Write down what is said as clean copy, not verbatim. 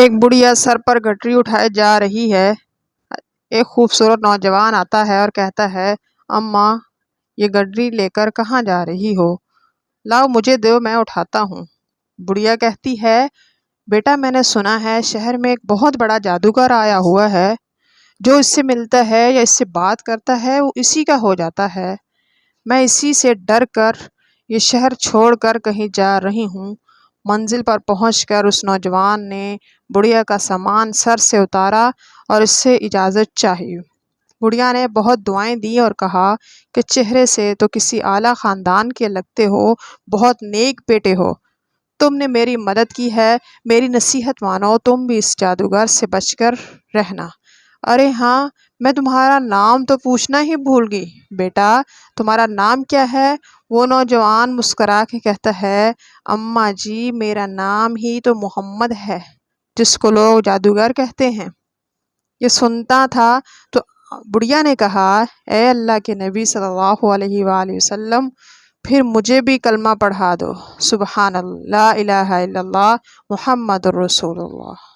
ایک بڑھیا سر پر گٹری اٹھائے جا رہی ہے۔ ایک خوبصورت نوجوان آتا ہے اور کہتا ہے، اماں یہ گٹری لے کر کہاں جا رہی ہو؟ لاؤ مجھے دو، میں اٹھاتا ہوں۔ بڑھیا کہتی ہے، بیٹا میں نے سنا ہے شہر میں ایک بہت بڑا جادوگر آیا ہوا ہے، جو اس سے ملتا ہے یا اس سے بات کرتا ہے وہ اسی کا ہو جاتا ہے۔ میں اسی سے ڈر کر یہ شہر چھوڑ کر کہیں جا رہی ہوں۔ منزل پر پہنچ کر اس نوجوان نے بڑھیا کا سامان سر سے اتارا اور اس سے اجازت چاہی۔ بڑھیا نے بہت دعائیں دی اور کہا کہ چہرے سے تو کسی اعلیٰ خاندان کے لگتے ہو، بہت نیک بیٹے ہو، تم نے میری مدد کی ہے، میری نصیحت مانو، تم بھی اس جادوگر سے بچ کر رہنا۔ ارے ہاں، میں تمہارا نام تو پوچھنا ہی بھول گئی، بیٹا تمہارا نام کیا ہے؟ وہ نوجوان مسکرا کے کہتا ہے، اماں جی میرا نام ہی تو محمد ہے، جس کو لوگ جادوگر کہتے ہیں۔ یہ سنتا تھا تو بڑھیا نے کہا، اے اللہ کے نبی صلی اللہ علیہ وآلہ وسلم، پھر مجھے بھی کلمہ پڑھا دو، سبحان اللہ، لا الہ الا اللہ، محمد الرسول اللہ۔